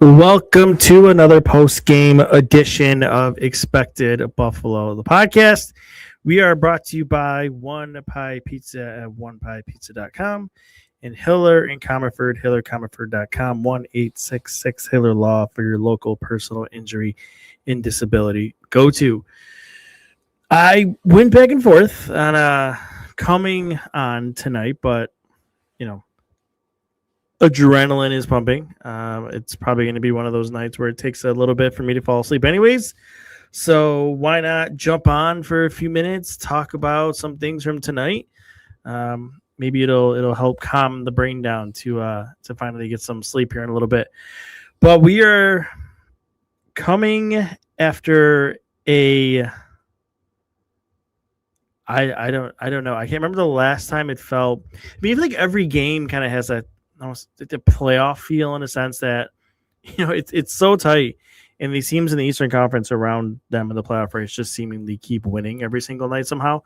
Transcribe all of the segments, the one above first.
Welcome to another post-game edition of Expected Buffalo, the podcast. We are brought to you by One Pie Pizza at onepiepizza.com and Hiller in Comerford, hillercomerford.com, 1-866 Law for your local personal injury and disability go-to. I went back and forth on coming on tonight, but, adrenaline is pumping. It's probably going to be one of those nights where it takes a little bit for me to fall asleep anyways. So why not jump on for a few minutes, talk about some things from tonight. Maybe it'll help calm the brain down to finally get some sleep here in a little bit. But we are coming after I don't know. I can't remember the last time it felt. I mean, I feel like every game kind of has almost the playoff feel in a sense that it's so tight, and these teams in the Eastern Conference around them in the playoff race just seemingly keep winning every single night somehow.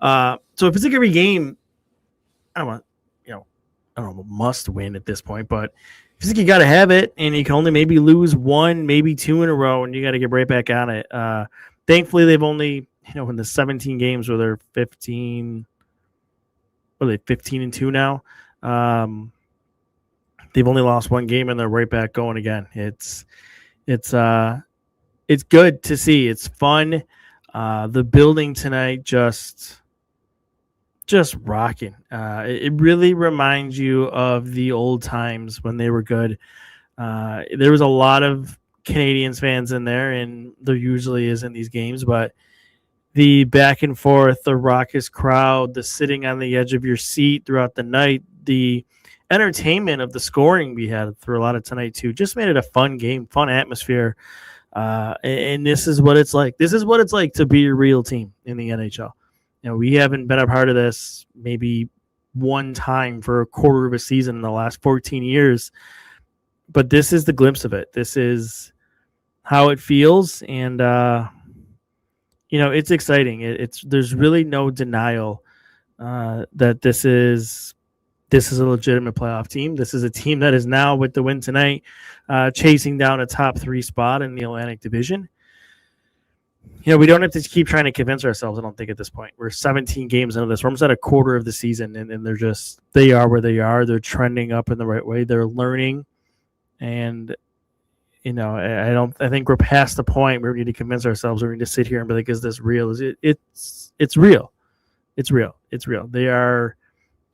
So if it's like every game, I don't know, must win at this point, but if like you got to have it, and you can only maybe lose one, maybe two in a row, and you got to get right back on it. Thankfully, they've only in the 17 games where they're 15. What are they, 15-2 now? They've only lost one game and they're right back going again. It's good to see. It's fun. The building tonight just rocking. It really reminds you of the old times when they were good. There was a lot of Canadiens fans in there, and there usually is in these games, but the back and forth, the raucous crowd, the sitting on the edge of your seat throughout the night, the entertainment of the scoring we had through a lot of tonight too just made it a fun game, fun atmosphere, and this is what it's like. This is what it's like to be a real team in the NHL. We haven't been a part of this maybe one time for a quarter of a season in the last 14 years, but this is the glimpse of it. This is how it feels, and it's exciting. There's really no denial that this is a legitimate playoff team. This is a team that is now, with the win tonight, chasing down a top 3 spot in the Atlantic Division. We don't have to keep trying to convince ourselves, I don't think, at this point. We're 17 games into this. We're almost at a quarter of the season, and they are where they are. They're trending up in the right way. They're learning, and I think we're past the point where we need to convince ourselves, or we need to sit here and be like, is this real? It's real. It's real. It's real. They are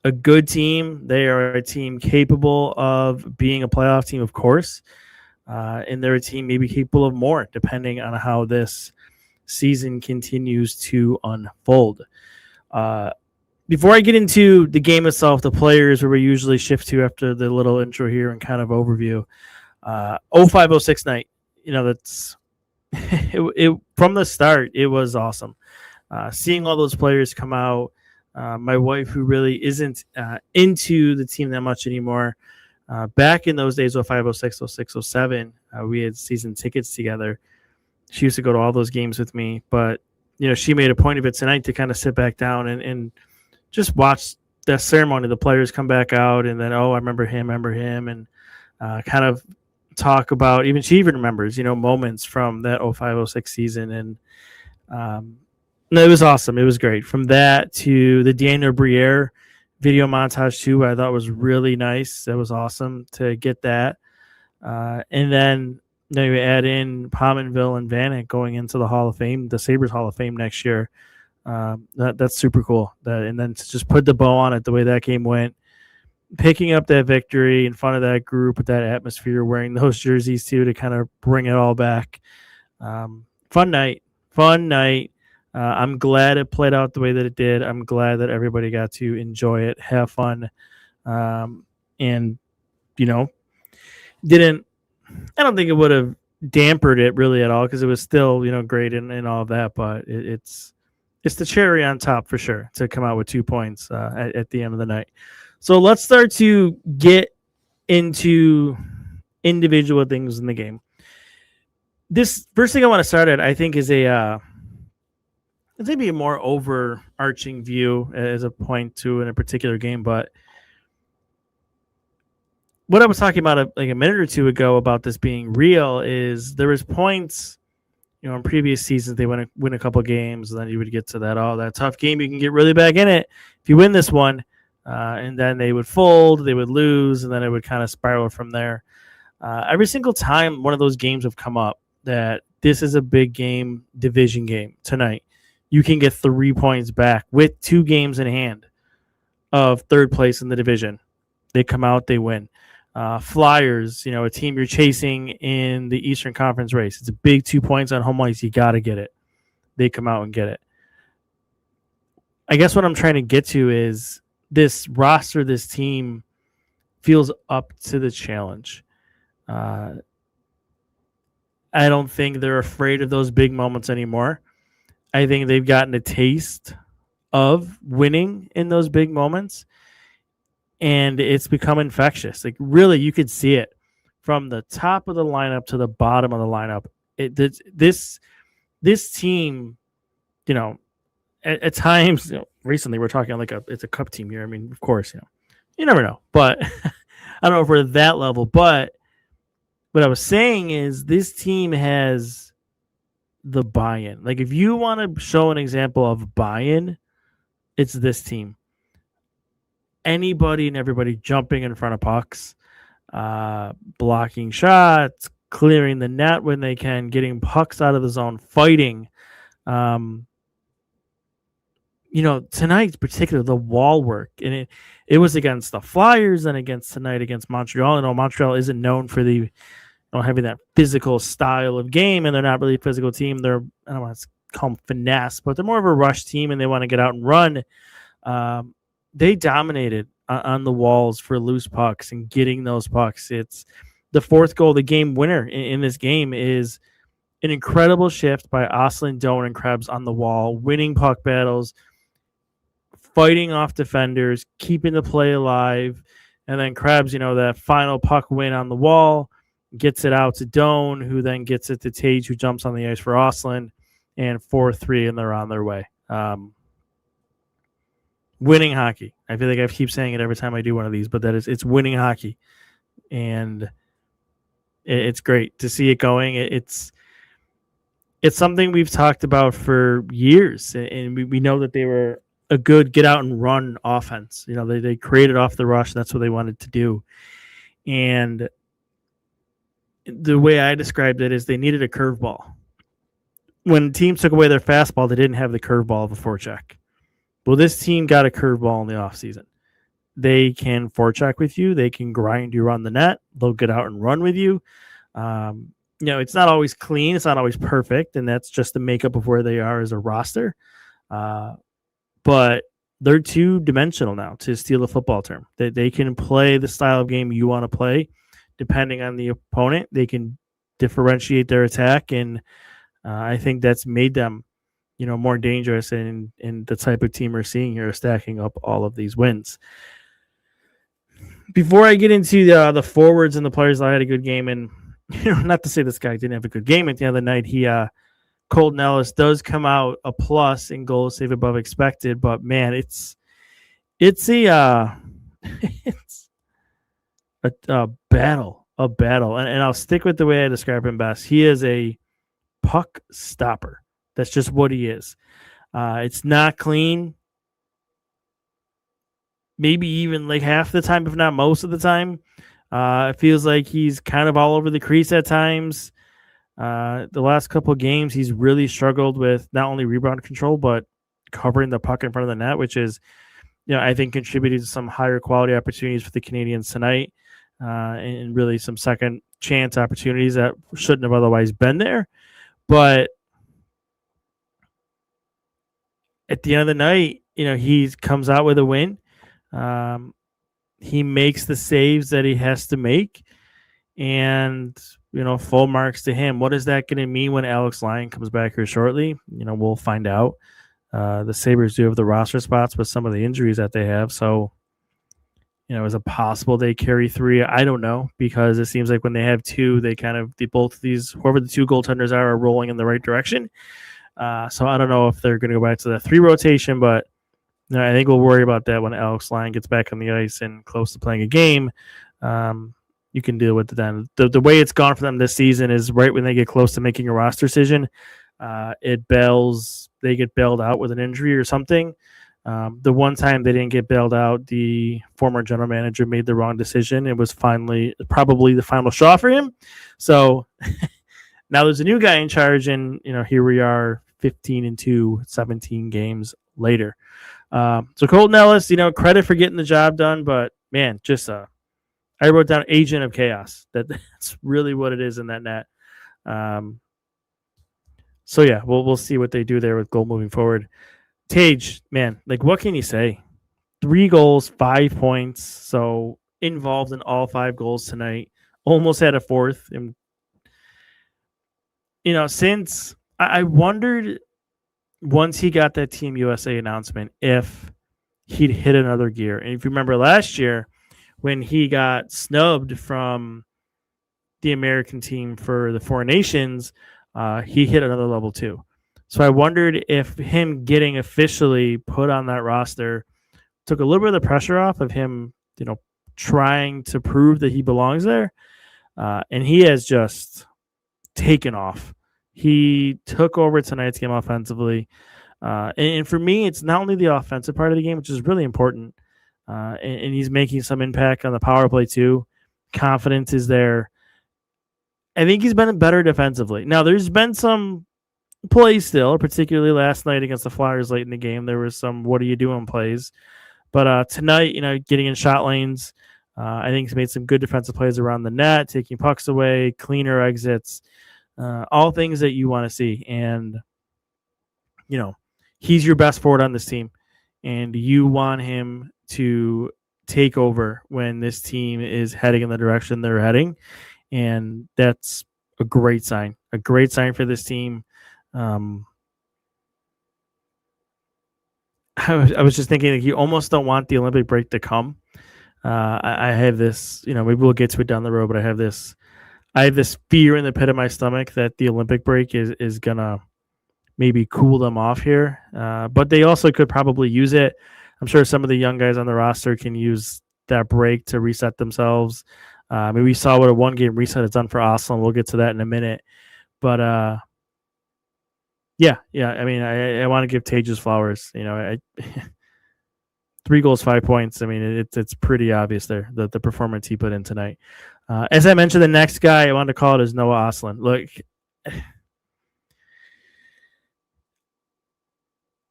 a good team. They are a team capable of being a playoff team, of course. And they're a team maybe capable of more, depending on how this season continues to unfold. Before I get into the game itself, the players where we usually shift to after the little intro here and kind of overview, 05-06 night, that's it from the start. It was awesome. Seeing all those players come out. My wife, who really isn't into the team that much anymore, back in those days, 05, 06, 06, 07, we had season tickets together. She used to go to all those games with me, but she made a point of it tonight to kind of sit back down and just watch that ceremony. The players come back out, and then, I remember him, and kind of talk about, she even remembers, moments from that 05, 06 season, and no, it was awesome. It was great. From that to the Daniel Briere video montage too, I thought was really nice. That was awesome to get that. And then you add in Pominville and Vanek going into the Hall of Fame, the Sabres Hall of Fame next year. That's super cool. And then to just put the bow on it, the way that game went, picking up that victory in front of that group with that atmosphere, wearing those jerseys too to kind of bring it all back. Fun night. I'm glad it played out the way that it did. I'm glad that everybody got to enjoy it, have fun, and I don't think it would have dampened it really at all, because it was still great and all of that. But it's the cherry on top for sure to come out with 2 points at the end of the night. So let's start to get into individual things in the game. This first thing I want to start at, I think, is it's maybe a more overarching view as a point to in a particular game, but what I was talking about like a minute or two ago about this being real is there was points, in previous seasons they win a couple games, and then you would get to that tough game. You can get really back in it if you win this one, and then they would fold, they would lose, and then it would kind of spiral from there. Every single time one of those games have come up that this is a big game, division game tonight, you can get 3 points back with 2 games in hand of third place in the division. They come out, they win. Flyers, a team you're chasing in the Eastern Conference race. It's a big 2 points on home ice. You got to get it. They come out and get it. I guess what I'm trying to get to is this roster, this team feels up to the challenge. I don't think they're afraid of those big moments anymore. I think they've gotten a taste of winning in those big moments, and it's become infectious. Like, really, you could see it from the top of the lineup to the bottom of the lineup. This team, at times, recently we're talking like it's a cup team here. I mean, of course, you never know, but I don't know if we're at that level. But what I was saying is this team has the buy-in. Like, if you want to show an example of buy-in, it's this team. Anybody and everybody jumping in front of pucks, blocking shots, clearing the net when they can, getting pucks out of the zone, fighting. Tonight's particular, the wall work, and it was against the Flyers and tonight against Montreal. Montreal isn't known for having that physical style of game, and they're not really a physical team. They're, I don't want to call them finesse, but they're more of a rush team, and they want to get out and run. They dominated on the walls for loose pucks and getting those pucks. It's the fourth goal, the game winner in this game is an incredible shift by Oslin, Doan, and Krebs on the wall, winning puck battles, fighting off defenders, keeping the play alive. And then Krebs, that final puck win on the wall, gets it out to Doan, who then gets it to Tage, who jumps on the ice for Oslin, and 4-3, and they're on their way. Winning hockey. I feel like I keep saying it every time I do one of these, but it's winning hockey. And it's great to see it going. It's something we've talked about for years, and we know that they were a good get out and run offense. They created off the rush. That's what they wanted to do. And the way I described it is they needed a curveball. When teams took away their fastball, they didn't have the curveball of a forecheck. Well, this team got a curveball in the offseason. They can forecheck with you. They can grind you on the net. They'll get out and run with you. It's not always clean. It's not always perfect, and that's just the makeup of where they are as a roster. But they're two-dimensional now, to steal a football term. They can play the style of game you want to play depending on the opponent. They can differentiate their attack, and I think that's made them more dangerous in the type of team we're seeing here, stacking up all of these wins. Before I get into the forwards and the players that had a good game, and not to say this guy didn't have a good game at the other night, Colton Ellis does come out a plus in goals save above expected, but man, it's a battle, and I'll stick with the way I describe him best. He is a puck stopper. That's just what he is. It's not clean. Maybe even like half the time, if not most of the time. It feels like he's kind of all over the crease at times. The last couple of games, he's really struggled with not only rebound control, but covering the puck in front of the net, which is, I think contributed to some higher quality opportunities for the Canadiens tonight, and really some second chance opportunities that shouldn't have otherwise been there. But at the end of the night, he comes out with a win. He makes the saves that he has to make, and full marks to him. What is that going to mean when Alex Lyon comes back here shortly? We'll find out. The Sabres do have the roster spots with some of the injuries that they have, so is it possible they carry 3? I don't know, because it seems like when they have 2, they kind of both of these, whoever the 2 goaltenders are rolling in the right direction. So I don't know if they're going to go back to the 3 rotation, but I think we'll worry about that when Alex Lyon gets back on the ice and close to playing a game. you can deal with it then. The way it's gone for them this season is right when they get close to making a roster decision, they get bailed out with an injury or something. The one time they didn't get bailed out, the former general manager made the wrong decision. It was finally probably the final straw for him. So now there's a new guy in charge, and here we are, 15-2, 17 games later. So Colton Ellis, credit for getting the job done, but man, just I wrote down agent of chaos. That's really what it is in that net. So yeah, we'll see what they do there with goal moving forward. Tage, man, what can you say? 3 goals, 5 points. So involved in all 5 goals tonight. Almost had a 4th. And since I wondered once he got that Team USA announcement if he'd hit another gear. And if you remember last year when he got snubbed from the American team for the Four Nations, he hit another level too. So I wondered if him getting officially put on that roster took a little bit of the pressure off of him, trying to prove that he belongs there. And he has just taken off. He took over tonight's game offensively. And for me, it's not only the offensive part of the game, which is really important. And he's making some impact on the power play too. Confidence is there. I think he's been better defensively. Now, there's been some plays still, particularly last night against the Flyers late in the game. There was some what are you doing plays. But tonight, getting in shot lanes, I think he's made some good defensive plays around the net, taking pucks away, cleaner exits, all things that you want to see. And, he's your best forward on this team. And you want him to take over when this team is heading in the direction they're heading. And that's a great sign for this team. I was just thinking you almost don't want the Olympic break to come. I have this, maybe we'll get to it down the road, but I have this fear in the pit of my stomach that the Olympic break is gonna maybe cool them off here. But they also could probably use it. I'm sure some of the young guys on the roster can use that break to reset themselves. Maybe we saw what a 1-game reset has done for Oslo. We'll get to that in a minute. But yeah. I mean, I want to give Tage's flowers. 3 goals, 5 points. I mean, it's pretty obvious there the performance he put in tonight. As I mentioned, the next guy I wanted to call it is Noah Ostlund. Look,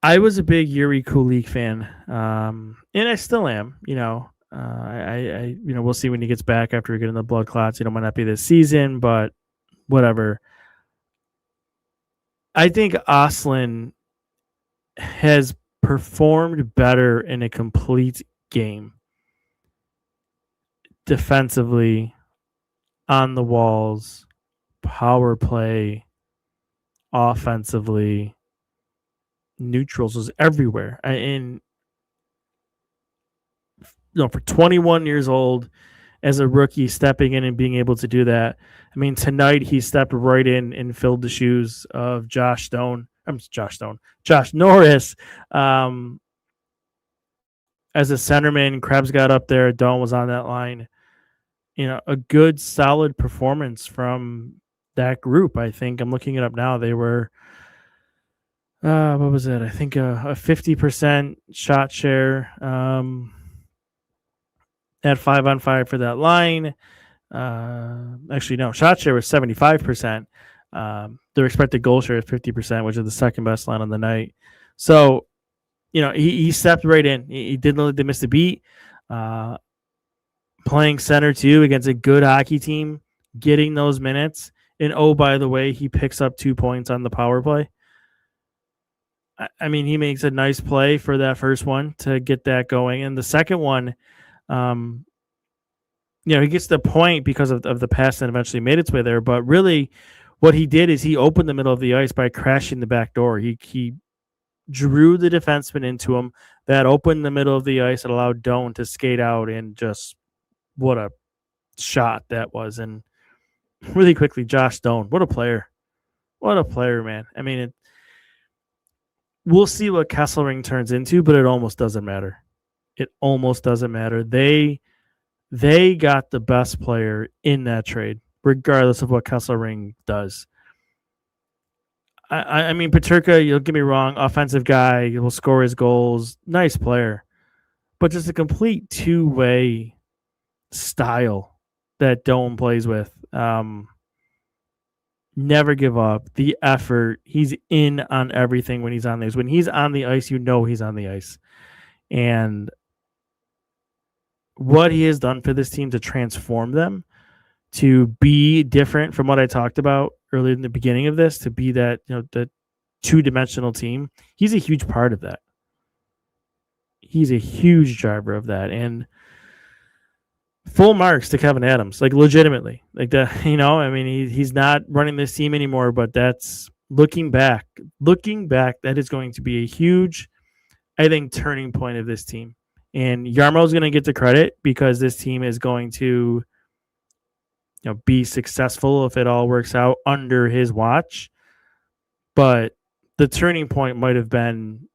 I was a big Yuri Kulik fan, and I still am. We'll see when he gets back after getting the blood clots. Might not be this season, but whatever. I think Ostlund has performed better in a complete game. Defensively, on the walls, power play, offensively, neutrals is everywhere. And for 21 years old, as a rookie, stepping in and being able to do that. I mean, tonight he stepped right in and filled the shoes of Josh Norris. As a centerman, Krebs got up there. Doan was on that line. A good, solid performance from that group. I think I'm looking it up now. They were, what was it? I think a 50% shot share. At 5-on-5 for that line. Actually, no, shot share was 75%. Their expected goal share is 50%, which is the second best line on the night. So, he stepped right in. He didn't let them miss the beat. Playing center too against a good hockey team, getting those minutes. And oh, by the way, he picks up 2 points on the power play. I mean, he makes a nice play for that first one to get that going. And the second one, he gets the point because of the pass that eventually made its way there. But really, what he did is he opened the middle of the ice by crashing the back door. He drew the defenseman into him. That opened the middle of the ice and allowed Doan to skate out, and just what a shot that was. And really quickly, Josh Doan, what a player. What a player, man. I mean, we'll see what Kesselring turns into, but it almost doesn't matter. It almost doesn't matter. They They got the best player in that trade, regardless of what Kesselring does. I mean, Peterka, you'll get me wrong, offensive guy, will score his goals, nice player, but just a complete two-way style that Dome plays with. Never give up. The effort. He's in on everything when he's on the ice. When he's on the ice, you know he's on the ice. And what he has done for this team to transform them, to be different from what I talked about earlier in the beginning of this, to be that, the two-dimensional team, he's a huge part of that. He's a huge driver of that. And full marks to Kevyn Adams, like legitimately, like that. I mean, he's not running this team anymore, but that's looking back, that is going to be a huge, I think, turning point of this team. And Jarmo's going to get the credit because this team is going to, be successful if it all works out under his watch. But the turning point might have been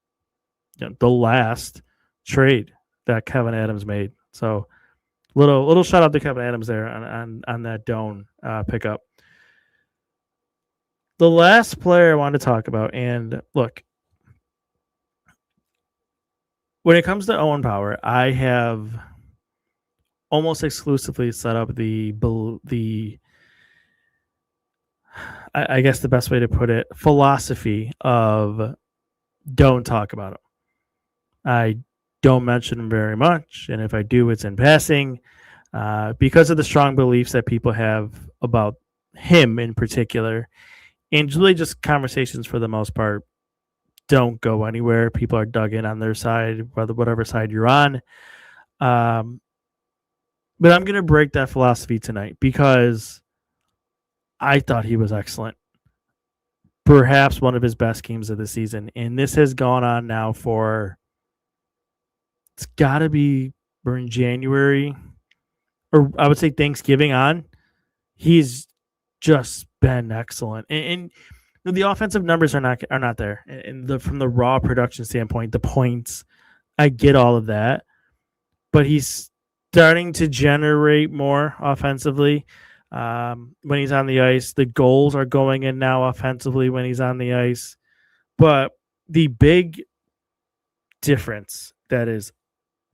the last trade that Kevyn Adams made. So little shout out to Kevyn Adams there on that Doan pickup. The last player I want to talk about, and look, when it comes to Owen Power, I have almost exclusively set up the I guess the best way to put it, philosophy of don't talk about him. I don't mention him very much, and if I do, it's in passing, because of the strong beliefs that people have about him in particular, and really just conversations for the most part don't go anywhere. People are dug in on their side, whatever side you're on. But I'm going to break that philosophy tonight because I thought he was excellent. Perhaps one of his best games of the season. And this has gone on now for, it's got to be, we're in January, or I would say Thanksgiving on. He's just been excellent. And the offensive numbers are not there. And from the raw production standpoint, the points, I get all of that. But he's starting to generate more offensively when he's on the ice. The goals are going in now offensively when he's on the ice. But the big difference that is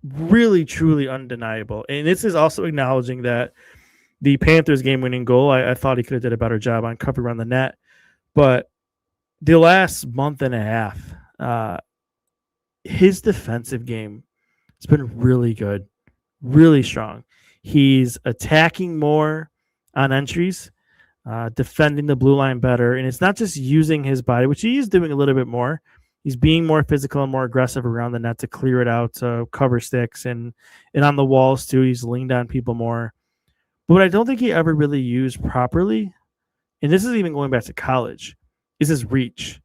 really, truly undeniable, and this is also acknowledging that the Panthers game-winning goal, I thought he could have did a better job on cover around the net. But the last month and a half, his defensive game has been really good, really strong. He's attacking more on entries, defending the blue line better. And it's not just using his body, which he is doing a little bit more. He's being more physical and more aggressive around the net to clear it out, to cover sticks, and on the walls too. He's leaned on people more. But what I don't think he ever really used properly, and this is even going back to college, is his reach.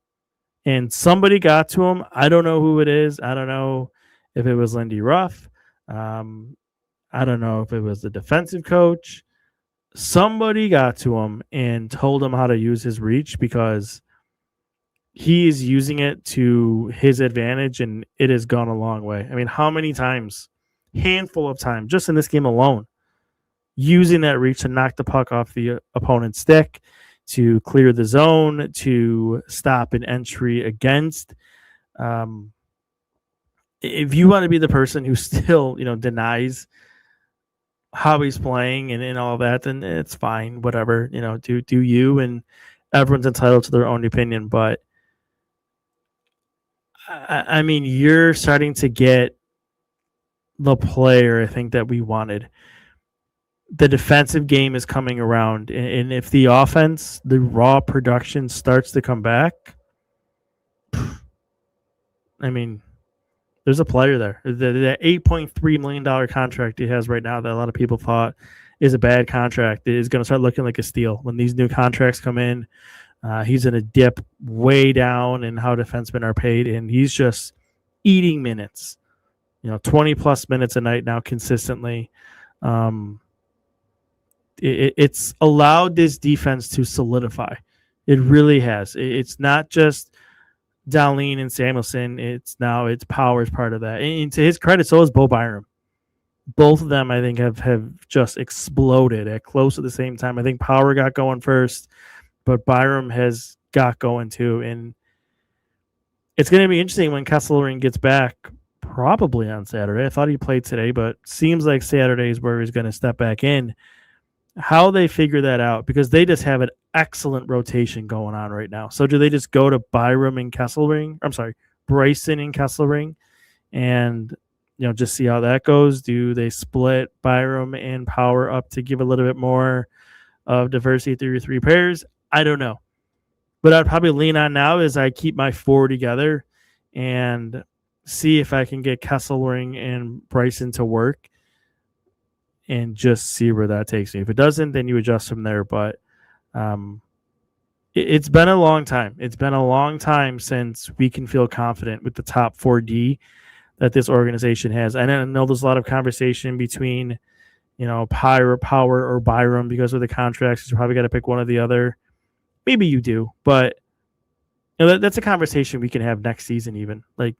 And somebody got to him. I don't know who it is. I don't know if it was Lindy Ruff. I don't know if it was the defensive coach. Somebody got to him and told him how to use his reach, because he is using it to his advantage, and it has gone a long way. I mean, how many times? Handful of times, just in this game alone, using that reach to knock the puck off the opponent's stick, to clear the zone, to stop an entry against. If you want to be the person who still, denies how he's playing and all that, then it's fine. Whatever, do you, and everyone's entitled to their own opinion. But I mean, you're starting to get the player I think that we wanted. The defensive game is coming around, and if the offense, the raw production starts to come back, I mean, there's a player there. The $8.3 million contract he has right now that a lot of people thought is a bad contract is going to start looking like a steal when these new contracts come in. He's in a dip way down in how defensemen are paid, and he's just eating minutes. 20-plus minutes a night now consistently. It's allowed this defense to solidify. It really has. It's not just Dahlin and Samuelson. It's Power's part of that. And to his credit, so is Bo Byram. both of them, I think, have just exploded at close at the same time. I think Power got going first, but Byram has got going too. And it's going to be interesting when Kesselring gets back, probably on Saturday. I thought he played today, but seems like Saturday is where he's going to step back in. How they figure that out, because they just have an excellent rotation going on right now. So do they just go to Byram and Kesselring? I'm sorry, Bryson and Kesselring, and just see how that goes? Do they split Byram and Power up to give a little bit more of diversity through your three pairs? I don't know. But I'd probably lean on now is I keep my four together and see if I can get Kesselring and Bryson to work and just see where that takes me. If it doesn't, then you adjust from there. But it's been a long time. It's been a long time since we can feel confident with the top 4D that this organization has. And I know there's a lot of conversation between, Power or Byram because of the contracts. You probably got to pick one or the other. Maybe you do, but that's a conversation we can have next season even. Like,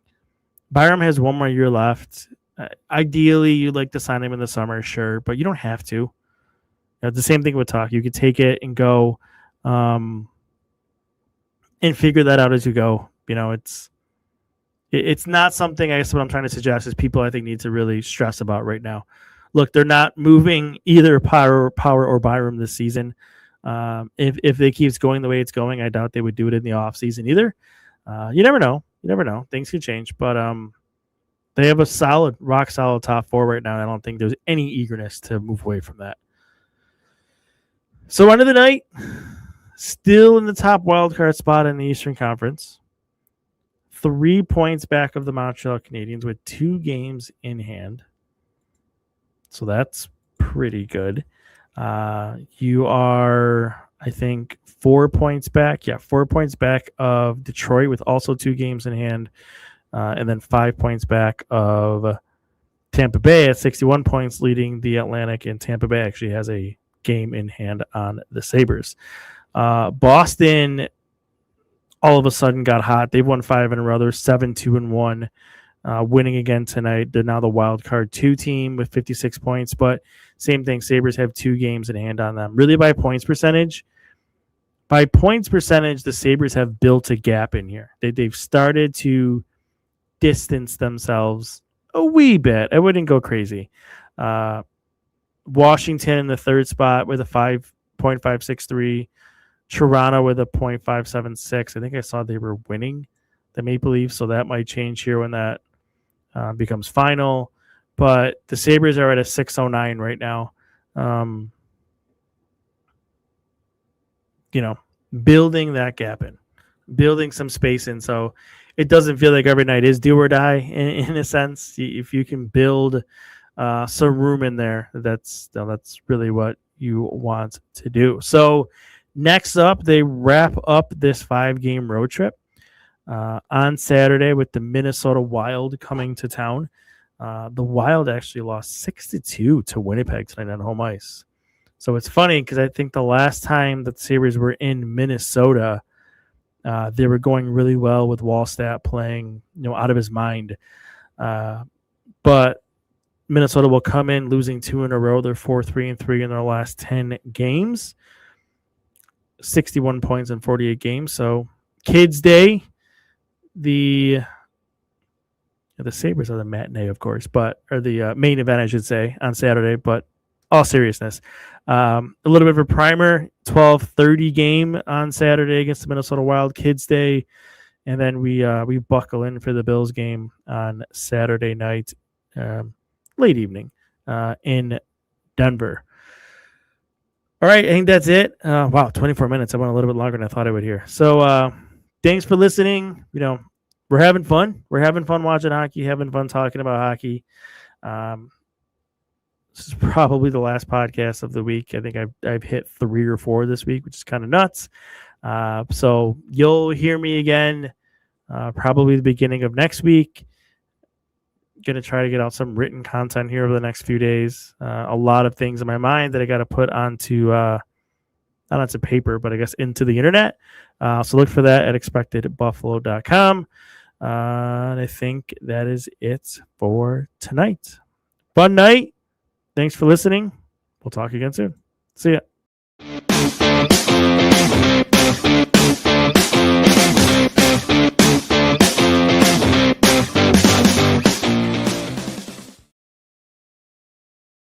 Byram has one more year left. Ideally, you'd like to sign him in the summer, sure, but you don't have to. The same thing with Talk. You could take it and go and figure that out as you go. It's not something, I guess what I'm trying to suggest is people I think need to really stress about right now. Look, they're not moving either Power or Byram this season. If it keeps going the way it's going, I doubt they would do it in the off season either. You never know. Things can change, but they have a rock solid top four right now. And I don't think there's any eagerness to move away from that. So end of the night, still in the top wildcard spot in the Eastern Conference. 3 points back of the Montreal Canadiens with 2 games in hand. So that's pretty good. You are, I think, 4 points back. Yeah, 4 points back of Detroit with also 2 games in hand. And then 5 points back of Tampa Bay at 61 points, leading the Atlantic. And Tampa Bay actually has a game in hand on the Sabres. Boston all of a sudden got hot. They've won 5 in a row. They're 7-2-1. Winning again tonight. They're now the wild card 2 team with 56 points, but same thing. Sabres have 2 games in hand on them. Really by points percentage. By points percentage, the Sabres have built a gap in here. They've started to distance themselves a wee bit. I wouldn't go crazy. Washington in the 3rd spot with a 5.563. Toronto with a 0.576. I think I saw they were winning the Maple Leafs, so that might change here when that becomes final. But the Sabres are at a 609 right now. Building that gap in, building some space in. So it doesn't feel like every night is do or die in a sense. If you can build some room in there, that's really what you want to do. So next up, they wrap up this 5-game road trip on Saturday with the Minnesota Wild coming to town. The Wild actually lost 6-2 to Winnipeg tonight on home ice. So it's funny because I think the last time that the Sabres were in Minnesota, they were going really well with Wallstat playing, out of his mind. But Minnesota will come in losing 2 in a row. They're 4-3-3 in their last 10 games. 61 points in 48 games. So Kids Day, the Sabres are the matinee, of course, or the main event, I should say, on Saturday. But all seriousness, a little bit of a primer. 12:30 game on Saturday against the Minnesota Wild. Kids Day, and then we buckle in for the Bills game on Saturday night, late evening, in Denver. All right, I think that's it. Wow, 24 minutes. I went a little bit longer than I thought I would here. So thanks for listening. We're having fun. We're having fun watching hockey, having fun talking about hockey. This is probably the last podcast of the week. I think I've hit 3 or 4 this week, which is kind of nuts. So you'll hear me again probably the beginning of next week. Going to try to get out some written content here over the next few days. A lot of things in my mind that I got to put onto not onto paper, but I guess into the internet. So look for that at expectedbuffalo.com. And I think that is it for tonight. Fun night. Thanks for listening. We'll talk again soon. See ya.